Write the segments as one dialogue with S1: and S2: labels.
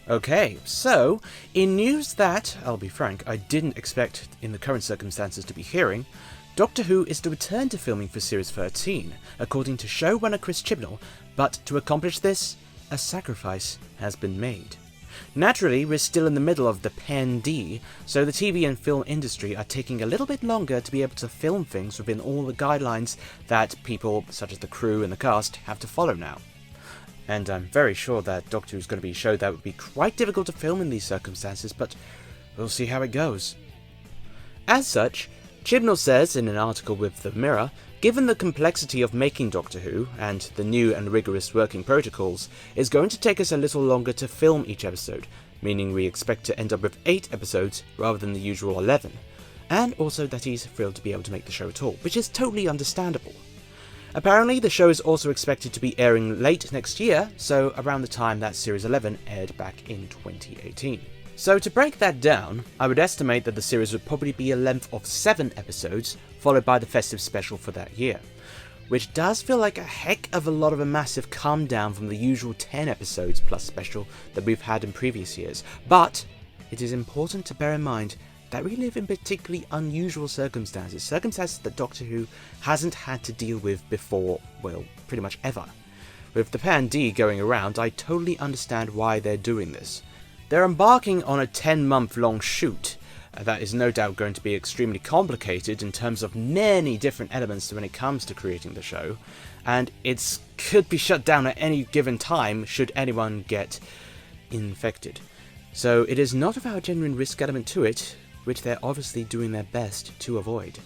S1: Okay, so, in news that, I'll be frank, I didn't expect in the current circumstances to be hearing, Doctor Who is to return to filming for Series 13, according to showrunner Chris Chibnall, but to accomplish this, a sacrifice has been made. Naturally, we're still in the middle of the Pan-D, so the TV and film industry are taking a little bit longer to be able to film things within all the guidelines that people, such as the crew and the cast, have to follow now. And I'm very sure that Doctor Who is going to be a show that would be quite difficult to film in these circumstances, but we'll see how it goes. As such, Chibnall says in an article with The Mirror, given the complexity of making Doctor Who, and the new and rigorous working protocols, it's going to take us a little longer to film each episode, meaning we expect to end up with 8 episodes rather than the usual 11, and also that he's thrilled to be able to make the show at all, which is totally understandable. Apparently, the show is also expected to be airing late next year, so around the time that Series 11 aired back in 2018. So to break that down, I would estimate that the series would probably be a length of 7 episodes, followed by the festive special for that year, which does feel like a heck of a lot of a massive calm down from the usual 10 episodes plus special that we've had in previous years. But it is important to bear in mind that we live in particularly unusual circumstances that Doctor Who hasn't had to deal with before, well, pretty much ever. With the Pan-D going around, I totally understand why they're doing this. They're embarking on a 10-month-long shoot that is no doubt going to be extremely complicated in terms of many different elements when it comes to creating the show, and it could be shut down at any given time should anyone get infected. So it is not without a genuine risk element to it, which they're obviously doing their best to avoid.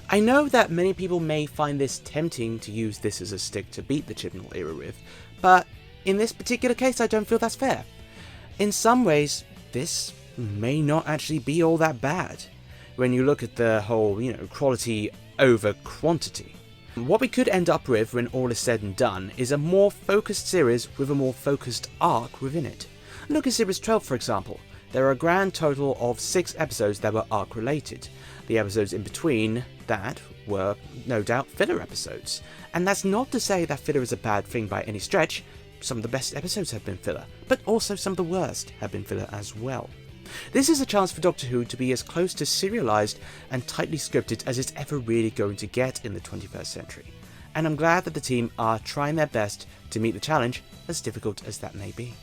S1: I know that many people may find this tempting to use this as a stick to beat the Chibnall era with, but in this particular case I don't feel that's fair. In some ways, this may not actually be all that bad, when you look at the whole, quality over quantity. What we could end up with when all is said and done is a more focused series with a more focused arc within it. Look at Series 12 for example. There are a grand total of 6 episodes that were arc related. The episodes in between that were no doubt filler episodes. And that's not to say that filler is a bad thing by any stretch. Some of the best episodes have been filler, but also some of the worst have been filler as well. This is a chance for Doctor Who to be as close to serialised and tightly scripted as it's ever really going to get in the 21st century. And I'm glad that the team are trying their best to meet the challenge, as difficult as that may be.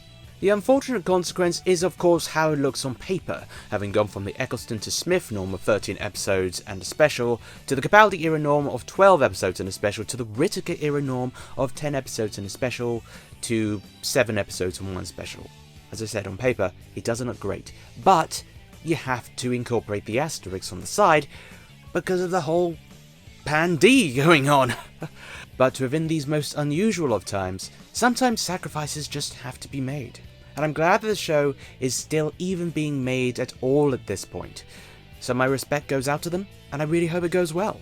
S1: The unfortunate consequence is of course how it looks on paper, having gone from the Eccleston to Smith norm of 13 episodes and a special, to the Capaldi era norm of 12 episodes and a special, to the Whittaker era norm of 10 episodes and a special, to 7 episodes and 1 special. As I said, on paper, it doesn't look great, but you have to incorporate the asterisks on the side because of the whole Pan-D going on. But within these most unusual of times, sometimes sacrifices just have to be made. And I'm glad that the show is still even being made at all at this point. So my respect goes out to them, and I really hope it goes well.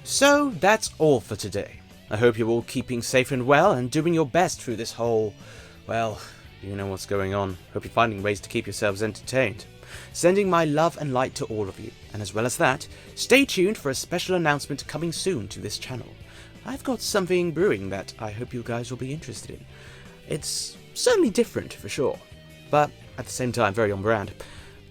S1: So that's all for today. I hope you're all keeping safe and well and doing your best through this whole, well, you know what's going on. Hope you're finding ways to keep yourselves entertained. Sending my love and light to all of you, and as well as that, stay tuned for a special announcement coming soon to this channel. I've got something brewing that I hope you guys will be interested in. It's certainly different for sure, but at the same time very on brand.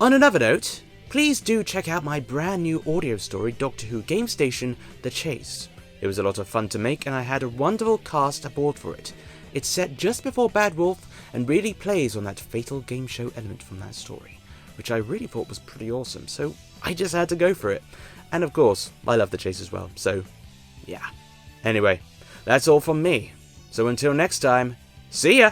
S1: On another note, please do check out my brand new audio story, Doctor Who Game Station: The Chase. It was a lot of fun to make and I had a wonderful cast aboard for it. It's set just before Bad Wolf and really plays on that fatal game show element from that story, which I really thought was pretty awesome, so I just had to go for it. And of course, I love The Chase as well, so yeah. Anyway, that's all from me. So until next time, see ya!